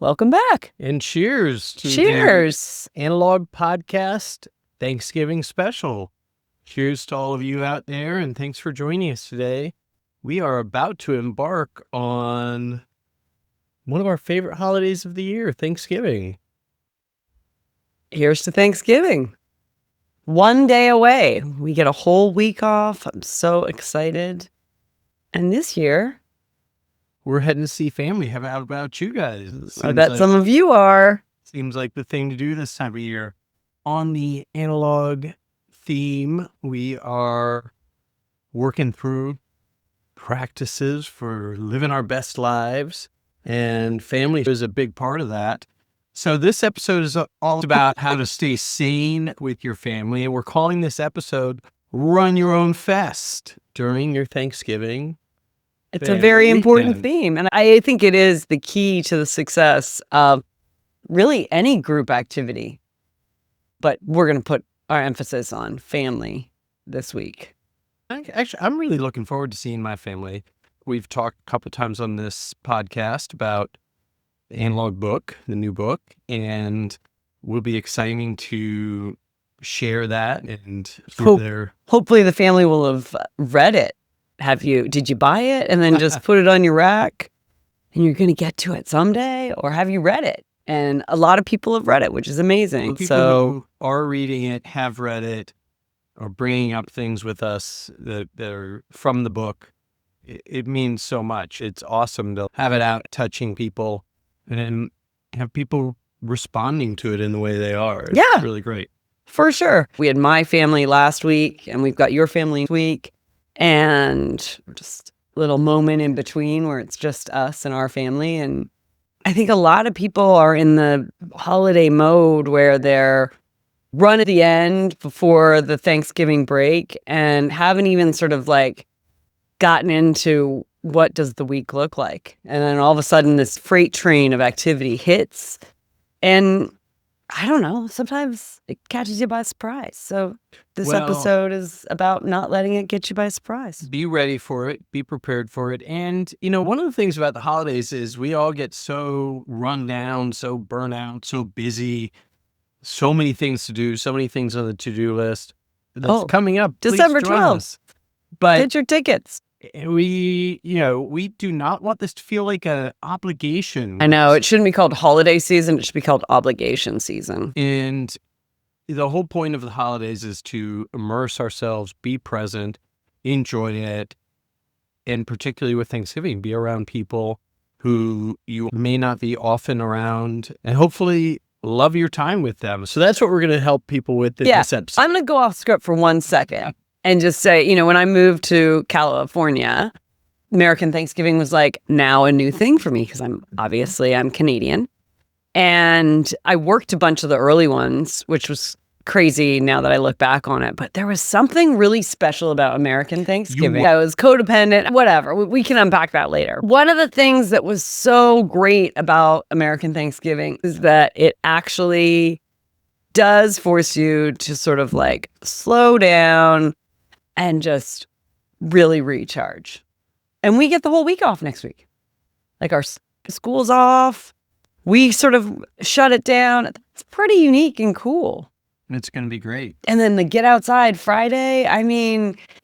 Welcome back. And cheers to Cheers. the Analog Podcast Thanksgiving special. Cheers to all of you out there, and thanks for joining us today. We are about to embark on one of our favorite holidays of the year, Thanksgiving. Here's to Thanksgiving. One day away. We get a whole week off. I'm so excited. And this year, We're heading to see family. How about you guys? I bet some of you are. Seems like the thing to do this time of year. On the analog theme, we are working through practices for living our best lives, and family is a big part of that. So this episode is all about how to stay sane with your family, and we're calling this episode Run Your Own Fest during your Thanksgiving. It's a very important theme. And I think it is the key to the success of really any group activity. But we're going to put our emphasis on family this week. Actually, I'm really looking forward to seeing my family. We've talked a couple of times on this podcast about the analog book, the new book, and will be exciting to share that. And hopefully the family will have read it. Did you buy it and then just put it on your rack and you're going to get to it someday? Or have you read it? And a lot of people have read it, which is amazing. People who are reading it, have read it, or bringing up things with us that are from the book. It means so much. It's awesome to have it out touching people and have people responding to it in the way they are. It's really great. For sure. We had my family last week and we've got your family this week. And just a little moment in between where it's just us and our family. And I think a lot of people are in the holiday mode where they're run at the end before the Thanksgiving break and haven't even sort of like gotten into what does the week look like. And then all of a sudden this freight train of activity hits. And I don't know, sometimes it catches you by surprise. So this episode is about not letting it get you by surprise. Be ready for it. Be prepared for it. And, one of the things about the holidays is we all get so run down, so burnt out, so busy, so many things to do, so many things on the to-do list. That's coming up. December 12th. But get your tickets. We do not want this to feel like an obligation. I know. It shouldn't be called holiday season. It should be called obligation season. And the whole point of the holidays is to immerse ourselves, be present, enjoy it, and particularly with Thanksgiving, be around people who you may not be often around, and hopefully love your time with them. So that's what we're going to help people with in this episode. I'm going to go off script for 1 second. And just say, when I moved to California, American Thanksgiving was like now a new thing for me because I'm Canadian. And I worked a bunch of the early ones, which was crazy now that I look back on it. But there was something really special about American Thanksgiving. I was codependent, whatever. We can unpack that later. One of the things that was so great about American Thanksgiving is that it actually does force you to sort of like slow down and just really recharge. And we get the whole week off next week. Like our school's off. We sort of shut it down. It's pretty unique and cool. It's going to be great. And then the Get Outside Friday,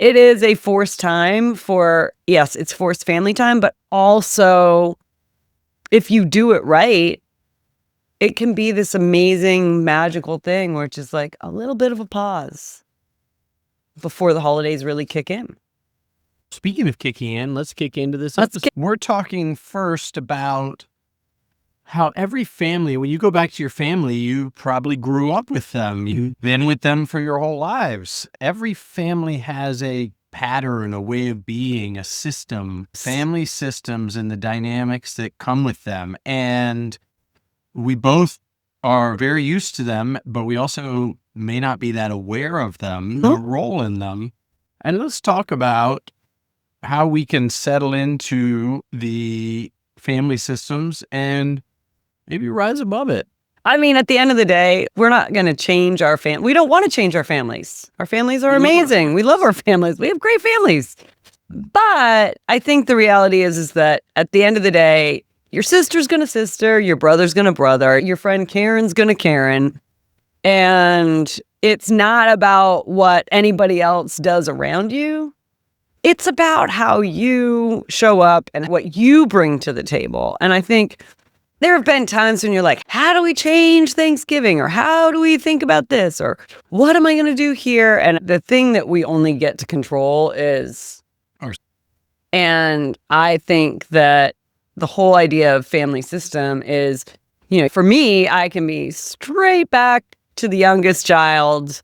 it is a forced time it's forced family time, but also if you do it right, it can be this amazing, magical thing where it's just like a little bit of a pause before the holidays really kick in. Speaking of kicking in, let's kick into this episode. We're talking first about how every family, when you go back to your family, you probably grew up with them. You've been with them for your whole lives. Every family has a pattern, a way of being, a system, family systems, and the dynamics that come with them. And we both are very used to them, but we also may not be that aware of them, the role in them. And let's talk about how we can settle into the family systems and maybe rise above it. At the end of the day, we're not going to change our family. We don't want to change our families. Our families are amazing. We love our families. We have great families. But I think the reality is that at the end of the day, Your sister's gonna sister, your brother's gonna brother, your friend Karen's gonna Karen. And it's not about what anybody else does around you. It's about how you show up and what you bring to the table. And I think there have been times when you're like, how do we change Thanksgiving? Or how do we think about this? Or what am I going to do here? And the thing that we only get to control is ours. And I think that the whole idea of family system is, for me, I can be straight back to the youngest child.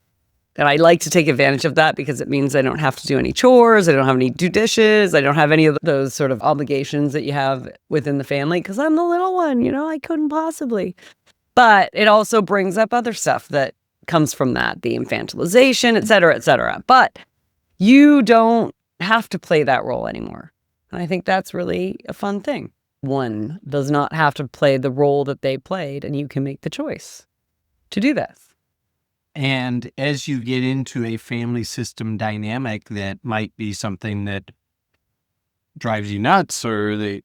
And I like to take advantage of that because it means I don't have to do any chores. I don't have any do dishes. I don't have any of those sort of obligations that you have within the family because I'm the little one, I couldn't possibly. But it also brings up other stuff that comes from that, the infantilization, et cetera, et cetera. But you don't have to play that role anymore. And I think that's really a fun thing. One does not have to play the role that they played, and you can make the choice to do this. And as you get into a family system dynamic that might be something that drives you nuts or that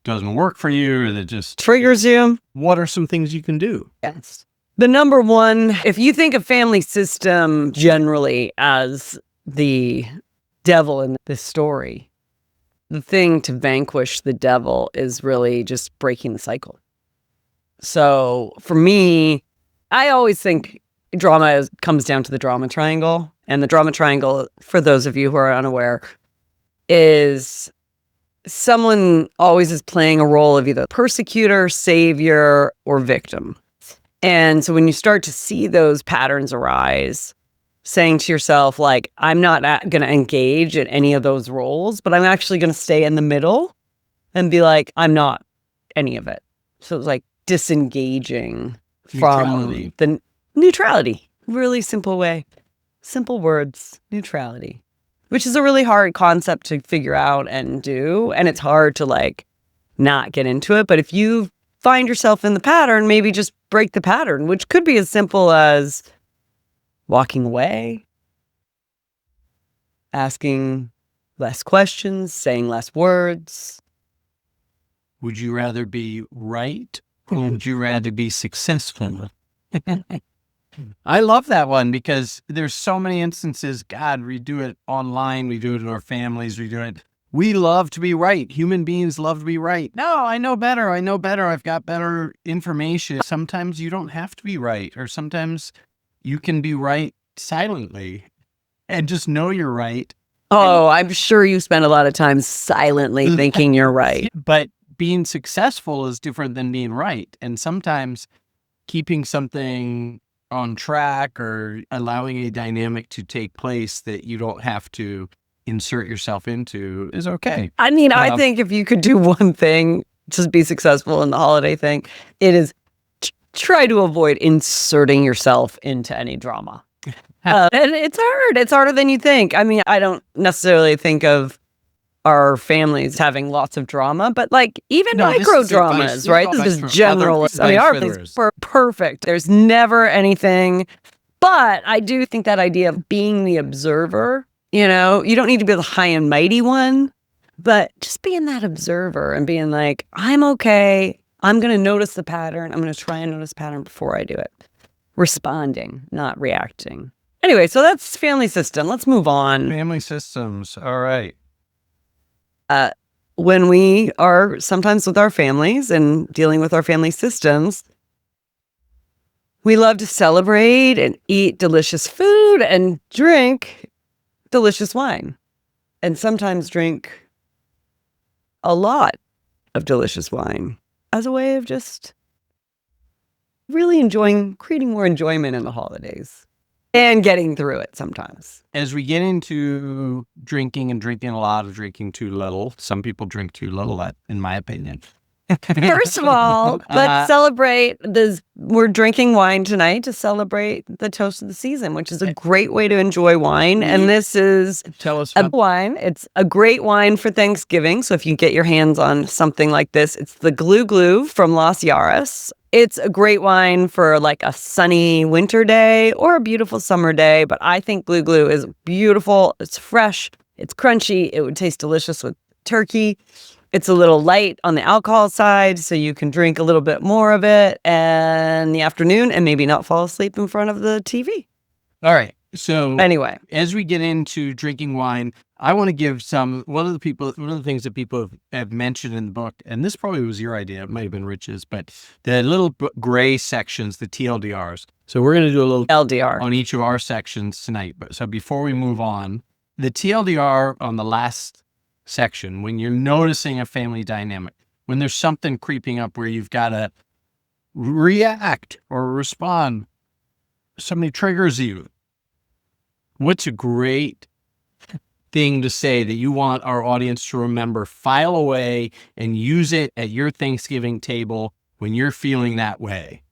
doesn't work for you or that just triggers you, what are some things you can do? Yes. The number one, if you think of family system generally as the devil in this story, the thing to vanquish the devil is really just breaking the cycle. So for me, I always think drama comes down to the drama triangle. And the drama triangle, for those of you who are unaware, is someone always is playing a role of either persecutor, savior, or victim. And so when you start to see those patterns arise, saying to yourself, like, I'm not going to engage in any of those roles, but I'm actually going to stay in the middle and be like, I'm not any of it. So it's like disengaging from the neutrality. Really simple way. Simple words. Neutrality. Which is a really hard concept to figure out and do. And it's hard to not get into it. But if you find yourself in the pattern, maybe just break the pattern, which could be as simple as walking away, asking less questions, saying less words. Would you rather be right or would you rather be successful? I love that one because there's so many instances. God, we do it online. We do it in our families. We love to be right. Human beings love to be right. No, I know better. I've got better information. Sometimes you don't have to be right, or sometimes you can be right silently and just know you're right. Oh, I'm sure you spend a lot of time silently thinking you're right. But being successful is different than being right. And sometimes keeping something on track or allowing a dynamic to take place that you don't have to insert yourself into is okay. I mean, I think if you could do one thing to be successful in the holiday thing, it is try to avoid inserting yourself into any drama. And it's hard. It's harder than you think. I mean, I don't necessarily think of our families having lots of drama, but even micro dramas, right? This is general. I mean, our family's perfect. There's never anything. But I do think that idea of being the observer, you don't need to be the high and mighty one, but just being that observer and being like, I'm okay. I'm going to notice the pattern. I'm going to try and notice the pattern before I do it. Responding, not reacting. Anyway, so that's family system. Let's move on. Family systems. All right. When we are sometimes with our families and dealing with our family systems, we love to celebrate and eat delicious food and drink delicious wine. And sometimes drink a lot of delicious wine as a way of just really creating more enjoyment in the holidays and getting through it sometimes. As we get into drinking and drinking a lot of drinking too little, some people drink too little, in my opinion. First of all, let's celebrate this. We're drinking wine tonight to celebrate the toast of the season, which is a great way to enjoy wine. And this is a wine. It's a great wine for Thanksgiving. So if you get your hands on something like this, it's the Glue Glue from Los Yaris. It's a great wine for a sunny winter day or a beautiful summer day. But I think Glue Glue is beautiful. It's fresh. It's crunchy. It would taste delicious with turkey. it's a little light on the alcohol side, so you can drink a little bit more of it in the afternoon and maybe not fall asleep in front of the TV. All right. So Anyway, as we get into drinking wine, I want to give one of the things that people have mentioned in the book, and this probably was your idea, it might have been Rich's, but the little gray sections, the TLDRs. So we're going to do a little LDR on each of our sections tonight. But so before we move on, the TLDR on the last section, when you're noticing a family dynamic, when there's something creeping up where you've got to react or respond, somebody triggers you. What's a great thing to say that you want our audience to remember, file away, and use it at your Thanksgiving table when you're feeling that way?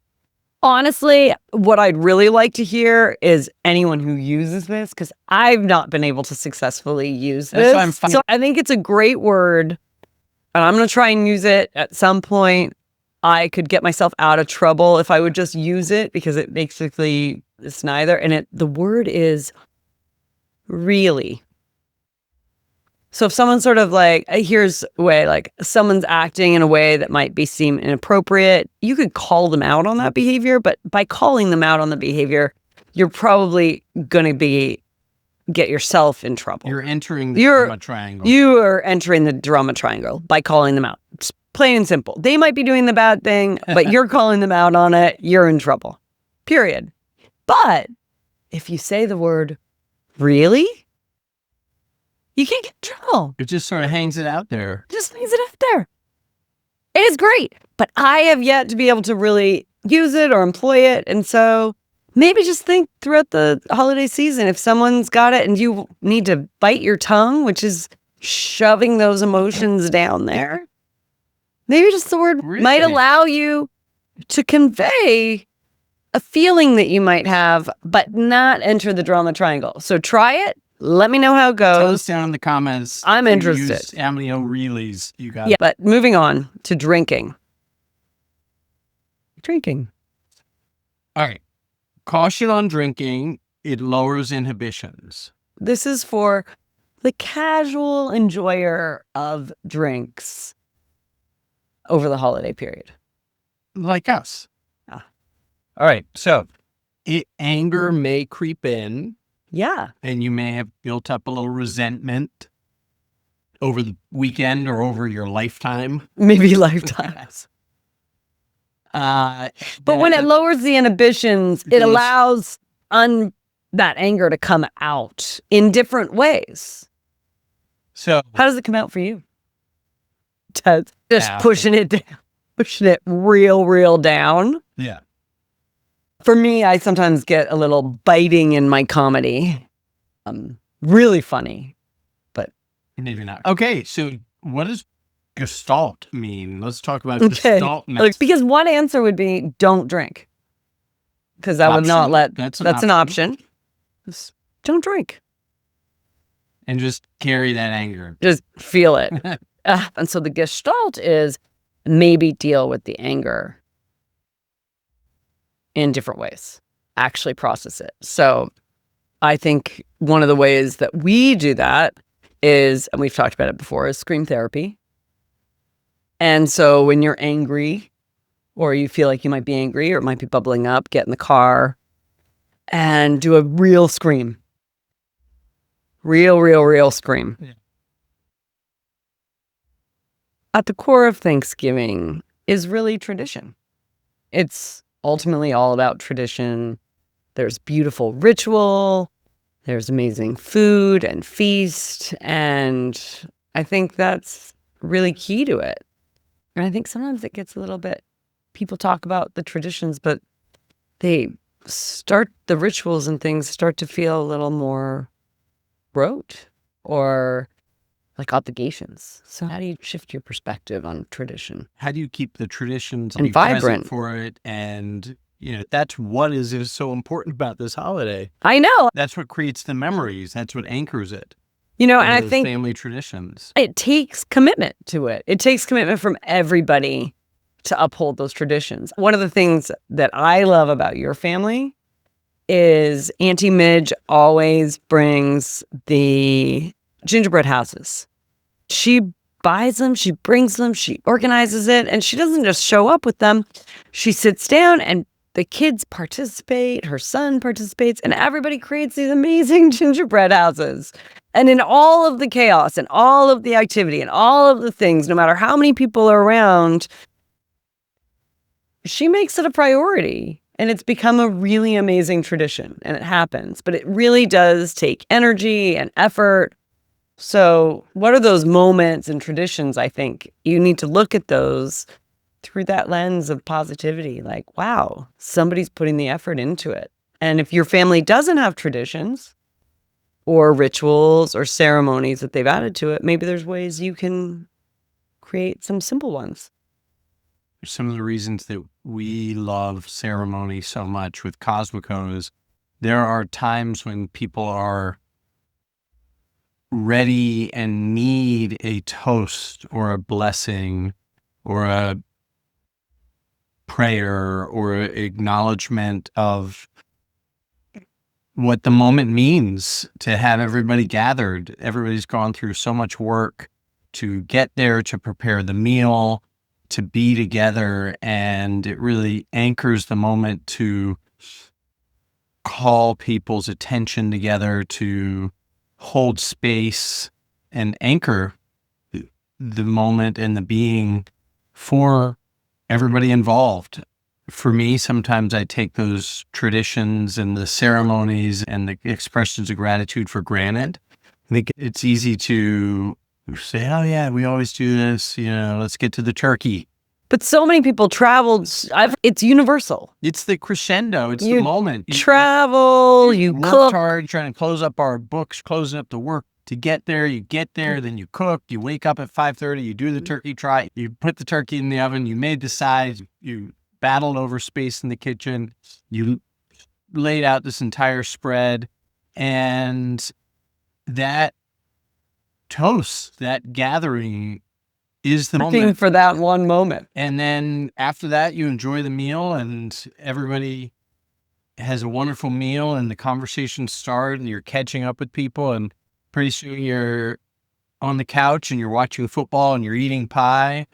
Honestly, what I'd really like to hear is anyone who uses this, because I've not been able to successfully use this. So I think it's a great word, and I'm going to try and use it at some point. I could get myself out of trouble if I would just use it, because it basically is neither. And the word is really. So if someone's sort of like, here's a way, like someone's acting in a way that might seem inappropriate, you could call them out on that behavior, but by calling them out on the behavior, you're probably going to get yourself in trouble. You're entering the drama triangle. You are entering the drama triangle by calling them out. It's plain and simple. They might be doing the bad thing, but you're calling them out on it. You're in trouble. Period. But if you say the word really, you can't get in trouble. It just sort of hangs it out there. Just hangs it out there. It is great, but I have yet to be able to really use it or employ it. And so maybe just think throughout the holiday season, if someone's got it and you need to bite your tongue, which is shoving those emotions down there, maybe just the word might allow you to convey a feeling that you might have, but not enter the drama triangle. So try it. Let me know how it goes. Tell us down in the comments. I'm interested. How many reallys you got? Yeah, but moving on to drinking. Drinking. All right. Caution on drinking. It lowers inhibitions. This is for the casual enjoyer of drinks over the holiday period. Like us. All right. So anger may creep in. Yeah. And you may have built up a little resentment over the weekend or over your lifetime. Maybe lifetimes. But when it lowers the inhibitions, it allows that anger to come out in different ways. So how does it come out for you? Ted, just pushing it down, pushing it real down. Yeah. For me, I sometimes get a little biting in my comedy. Really funny, but maybe not. Okay, so what does gestalt mean? Let's talk about gestalt next. Because one answer would be don't drink. Because I would not let... That's an option. Just don't drink. And just carry that anger. Just feel it. And so the gestalt is maybe deal with the anger in different ways, actually process it. So I think one of the ways that we do that is, and we've talked about it before, is scream therapy. And so when you're angry or you feel like you might be angry or it might be bubbling up, get in the car and do a real scream. Real scream. Yeah. At the core of Thanksgiving is really tradition. It's ultimately all about tradition. There's beautiful ritual, there's amazing food and feast, and I think that's really key to it. And I think sometimes it gets a little bit, people talk about the traditions, but the rituals and things start to feel a little more rote or like obligations. So how do you shift your perspective on tradition? How do you keep the traditions and vibrant for it? And that's what is so important about this holiday. I know. That's what creates the memories. That's what anchors it. And I think family traditions. It takes commitment to it. It takes commitment from everybody to uphold those traditions. One of the things that I love about your family is Auntie Midge always brings the gingerbread houses. She buys them, she brings them, she organizes it, and she doesn't just show up with them. She sits down and the kids participate, her son participates, and everybody creates these amazing gingerbread houses. And in all of the chaos and all of the activity and all of the things, no matter how many people are around, she makes it a priority. And it's become a really amazing tradition, and it happens. But it really does take energy and effort. So what are those moments and traditions? I think you need to look at those through that lens of positivity. Like, wow, somebody's putting the effort into it. And if your family doesn't have traditions or rituals or ceremonies that they've added to it, maybe there's ways you can create some simple ones. Some of the reasons that we love ceremony so much with Cosmico is there are times when people are ready and need a toast or a blessing or a prayer or acknowledgement of what the moment means to have everybody gathered. Everybody's gone through so much work to get there, to prepare the meal, to be together, and it really anchors the moment to call people's attention together, to hold space and anchor the moment and the being for everybody involved. For me, sometimes I take those traditions and the ceremonies and the expressions of gratitude for granted. I think it's easy to say, oh yeah, we always do this, let's get to the turkey. But so many people traveled. It's universal. It's the crescendo. It's the moment. You travel, you worked cook. hard, trying to close up our books, closing up the work to get there. You get there, then you cook. You wake up at 5:30. You do the turkey trot. You put the turkey in the oven. You made the sides. You battled over space in the kitchen. You laid out this entire spread. And that toast, that gathering is the moment for that one moment. And then after that, you enjoy the meal and everybody has a wonderful meal and the conversations start and you're catching up with people and pretty soon you're on the couch and you're watching football and you're eating pie.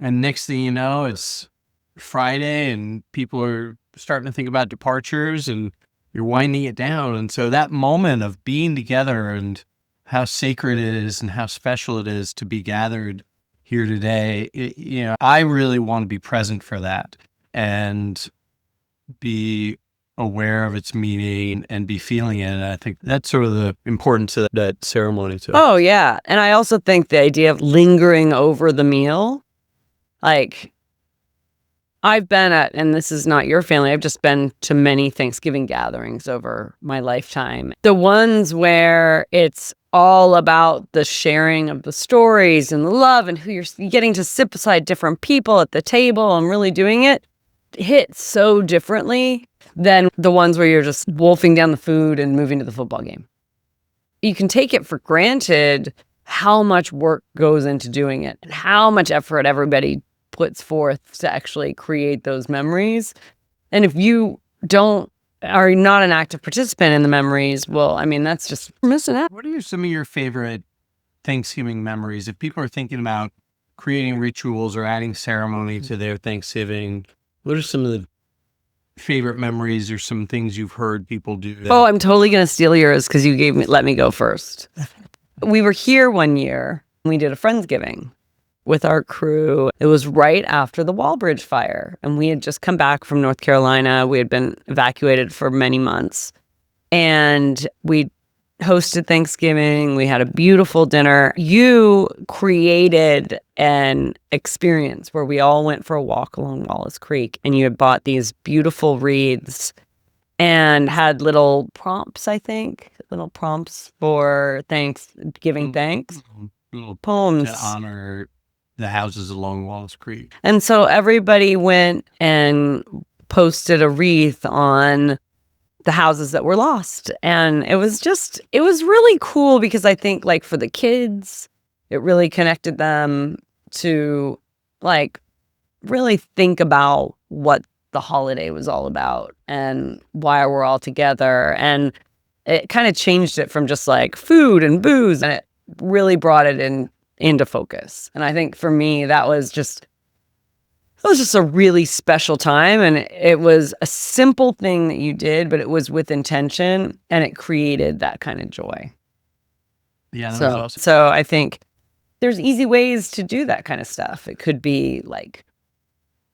And next thing you know, it's Friday and people are starting to think about departures and you're winding it down. And so that moment of being together and how sacred it is and how special it is to be gathered here today, I really want to be present for that and be aware of its meaning and be feeling it. And I think that's sort of the importance of that ceremony too. Oh, yeah. And I also think the idea of lingering over the meal, like I've been at, and this is not your family, I've just been to many Thanksgiving gatherings over my lifetime. The ones where it's all about the sharing of the stories and the love and who you're getting to sit beside different people at the table and really doing it hit so differently than the ones where you're just wolfing down the food and moving to the football game. You can take it for granted how much work goes into doing it and how much effort everybody puts forth to actually create those memories. And if you are not an active participant in the memories, well, I mean, that's just missing out. What are some of your favorite Thanksgiving memories? If people are thinking about creating rituals or adding ceremony to their Thanksgiving, what are some of the favorite memories or some things you've heard people do? Oh, I'm totally going to steal yours because you let me go first. We were here one year. We did a Friendsgiving with our crew. It was right after the Wallbridge fire. And we had just come back from North Carolina. We had been evacuated for many months. And we hosted Thanksgiving. We had a beautiful dinner. You created an experience where we all went for a walk along Wallace Creek. And you had bought these beautiful wreaths and had little prompts, I think. Little prompts for giving thanks. Little poems. To honor the houses along Wallace Creek. And so everybody went and posted a wreath on the houses that were lost. And it was really cool because I think like for the kids, it really connected them to like really think about what the holiday was all about and why we're all together. And it kind of changed it from just like food and booze. And it really brought it into focus. And I think for me, that was just a really special time. And it was a simple thing that you did, but it was with intention and it created that kind of joy. Yeah, that was awesome. So I think there's easy ways to do that kind of stuff. It could be like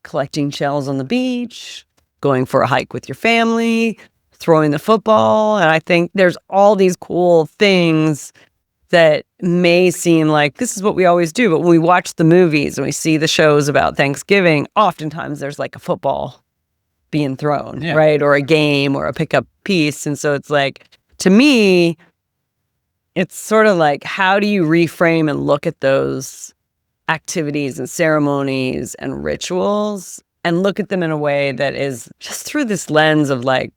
collecting shells on the beach, going for a hike with your family, throwing the football. And I think there's all these cool things that may seem like this is what we always do. But when we watch the movies and we see the shows about Thanksgiving, oftentimes there's like a football being thrown, right? Or a game or a pickup piece. And so it's like, to me, it's sort of like, how do you reframe and look at those activities and ceremonies and rituals and look at them in a way that is just through this lens of like,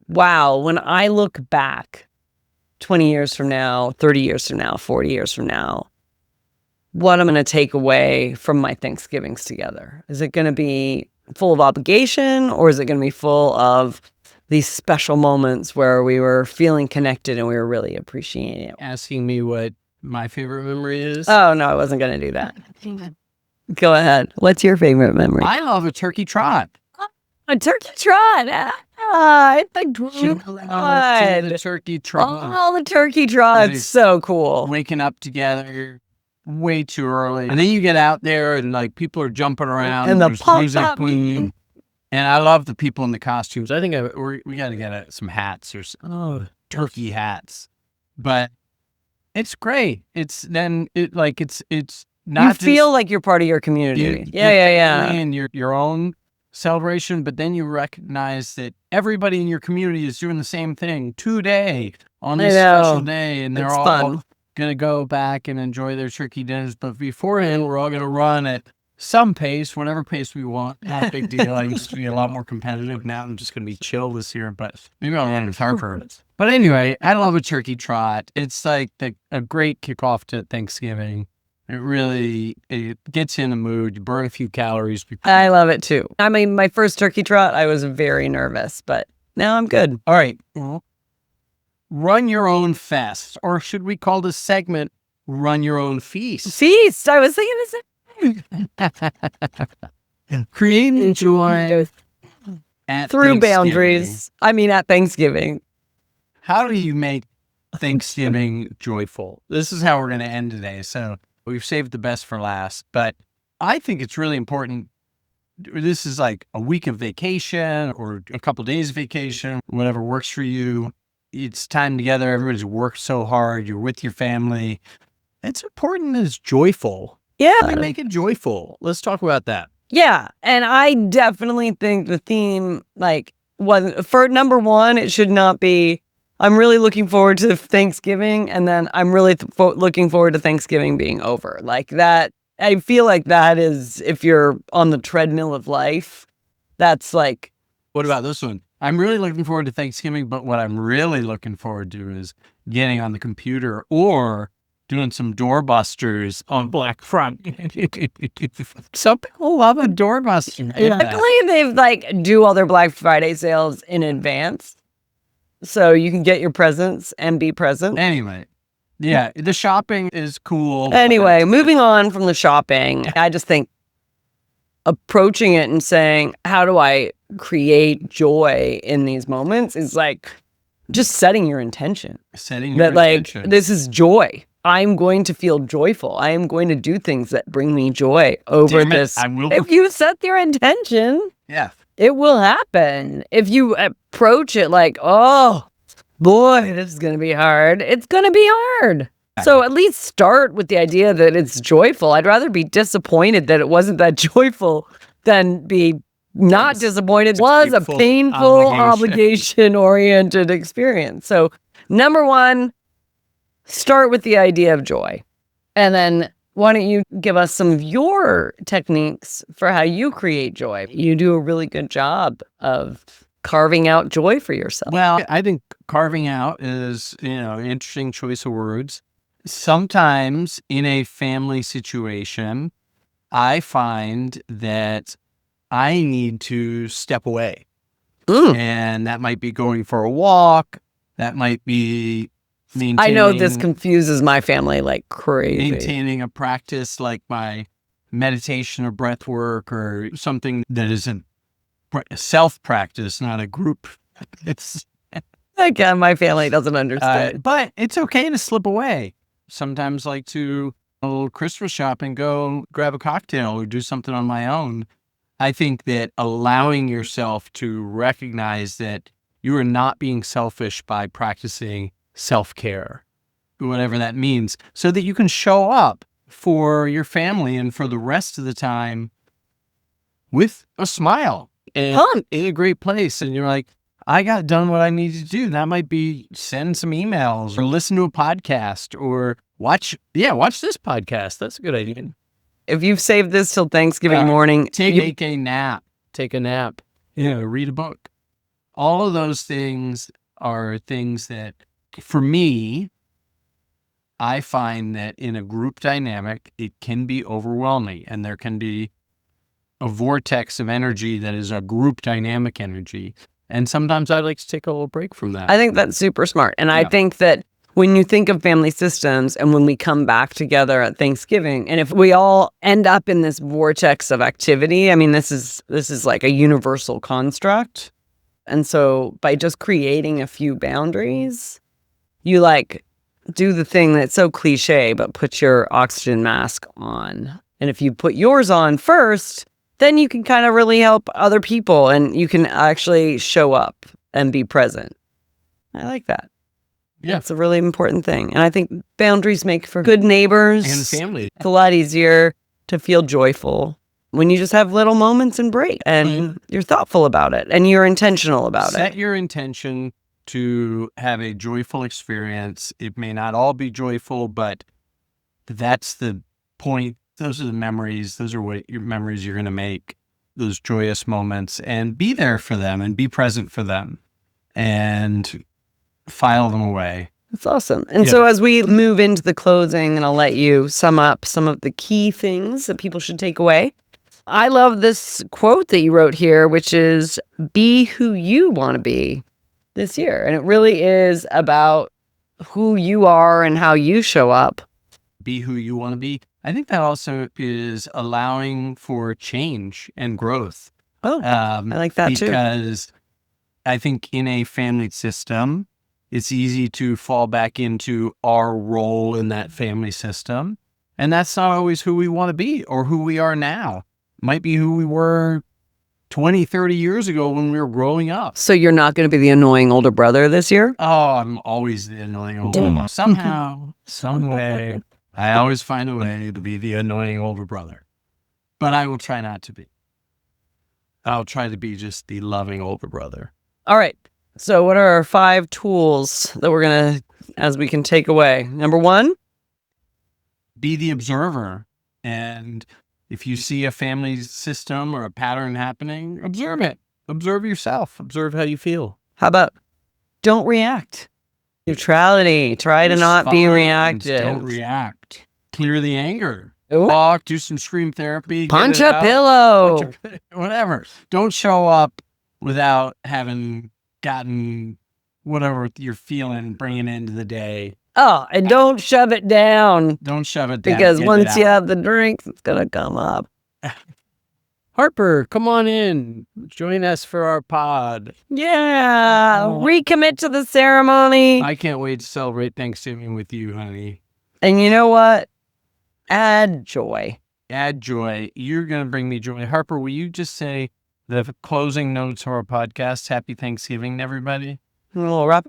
wow, when I look back 20 years from now, 30 years from now, 40 years from now, what I'm going to take away from my Thanksgivings together? Is it going to be full of obligation, or is it going to be full of these special moments where we were feeling connected and we were really appreciating it? Asking me what my favorite memory is? Oh, no, I wasn't going to do that. Go ahead. What's your favorite memory? I love a turkey trot. A turkey trot. It's a good one. The turkey trot. Oh, the turkey trot. It's so cool. Waking up together way too early. And then you get out there and like people are jumping around. And the music playing. And I love the people in the costumes. I think we got to get some hats or turkey hats. But it's great. It's not. You feel like you're part of your community. Yeah. And your own celebration, but then you recognize that everybody in your community is doing the same thing today on this special day, and they're all fun. Gonna go back and enjoy their turkey dinners. But beforehand, we're all gonna run at some pace, whatever pace we want. Not a big deal. I used to be a lot more competitive. Now I'm just gonna be chill this year, but maybe I'll run with Harper. But anyway, I love a turkey trot. It's like a great kickoff to Thanksgiving. It gets you in the mood. You burn a few calories. I love it too. I mean, my first turkey trot, I was very nervous, but now I'm good. All right. Run your own fest, or should we call this segment Run Your Own Feast? Feast. I was thinking the same. Create joy through boundaries. I mean, at Thanksgiving. How do you make Thanksgiving joyful? This is how we're going to end today. So we've saved the best for last, but I think it's really important. This is like a week of vacation or a couple days of vacation, whatever works for you. It's time together. Everybody's worked so hard. You're with your family. It's important that it's joyful. Yeah. How do we make it joyful? Let's talk about that. Yeah. And I definitely think the theme, wasn't for number one, it should not be, I'm really looking forward to Thanksgiving, and then I'm really looking forward to Thanksgiving being over. Like that, I feel like that is, if you're on the treadmill of life, that's like... What about this one? I'm really looking forward to Thanksgiving, but what I'm really looking forward to is getting on the computer or doing some doorbusters on Black Friday. Some people love a doorbuster. Yeah. I believe they do all their Black Friday sales in advance, so you can get your presents and be present. Anyway, yeah, the shopping is cool. Anyway, moving on from the shopping, I just think approaching it and saying, how do I create joy in these moments is like just setting your intention. This is joy. I'm going to feel joyful. I am going to do things that bring me joy over this. If you set your intention, it will happen. If you approach it like, oh boy, this is going to be hard, it's going to be hard. So at least start with the idea that it's joyful. I'd rather be disappointed that it wasn't that joyful than be not disappointed. It was a painful, obligation-oriented experience. So number one, start with the idea of joy. And then why don't you give us some of your techniques for how you create joy? You do a really good job of carving out joy for yourself. Well, I think carving out is, an interesting choice of words. Sometimes in a family situation, I find that I need to step away. And that might be going for a walk. That might be I know this confuses my family like crazy. Maintaining a practice like my meditation or breath work or something that isn't self-practice, not a group. It's Again, my family doesn't understand. But it's okay to slip away. Sometimes like to a little Christmas shopping, go grab a cocktail or do something on my own. I think that allowing yourself to recognize that you are not being selfish by practicing self-care, whatever that means, so that you can show up for your family and for the rest of the time with a smile and in a great place. And you're like, I got done what I needed to do. That might be send some emails or listen to a podcast or watch this podcast. That's a good idea. If you've saved this till Thanksgiving morning, take a nap. Take a nap. Read a book. All of those things are things that, for me, I find that in a group dynamic, it can be overwhelming, and there can be a vortex of energy that is a group dynamic energy. And sometimes I like to take a little break from that. I think that's super smart. And I think that when you think of family systems and when we come back together at Thanksgiving, and if we all end up in this vortex of activity, I mean, this is like a universal construct. And so by just creating a few boundaries, you like do the thing that's so cliche, but put your oxygen mask on. And if you put yours on first, then you can kind of really help other people and you can actually show up and be present. I like that. Yeah. It's a really important thing. And I think boundaries make for good neighbors. And family. It's a lot easier to feel joyful when you just have little moments and break and you're thoughtful about it and you're intentional about it. Set your intention to have a joyful experience. It may not all be joyful, but that's the point. Those are the memories. Those are what your memories you're going to make, those joyous moments, and be there for them and be present for them and file them away. That's awesome. And so as we move into the closing, and I'll let you sum up some of the key things that people should take away. I love this quote that you wrote here, which is be who you want to be this year. And it really is about who you are and how you show up. Be who you want to be. I think that also is allowing for change and growth. I like that too. Because I think in a family system, it's easy to fall back into our role in that family system. And that's not always who we want to be or who we are now. It might be who we were 20, 30 years ago when we were growing up. So you're not going to be the annoying older brother this year? Oh, I'm always the annoying older brother. Somehow, some way. I always find a way to be the annoying older brother, but I will try not to be. I'll try to be just the loving older brother. All right. So what are our 5 tools that we're going to, as we can take away? Number 1, be the observer. And if you see a family system or a pattern happening, observe it. Observe yourself. Observe how you feel. How about don't react? Neutrality. Try to not be reactive. Don't react. Clear the anger. Ooh. Walk, do some scream therapy. Punch a pillow. Whatever. Don't show up without having gotten whatever you're feeling, bringing into the day. Oh, and don't shove it down. Don't shove it down. Because once you have the drinks, it's going to come up. Harper, come on in. Join us for our pod. Yeah. Recommit to the ceremony. I can't wait to celebrate Thanksgiving with you, honey. And you know what? Add joy. Add joy. You're going to bring me joy. Harper, will you just say the closing notes of our podcast? Happy Thanksgiving, everybody. A little wrap.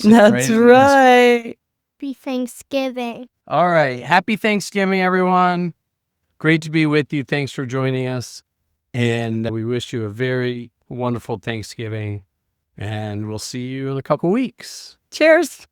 That's right. Happy Thanksgiving. All right. Happy Thanksgiving, everyone. Great to be with you. Thanks for joining us. And we wish you a very wonderful Thanksgiving. And we'll see you in a couple weeks. Cheers.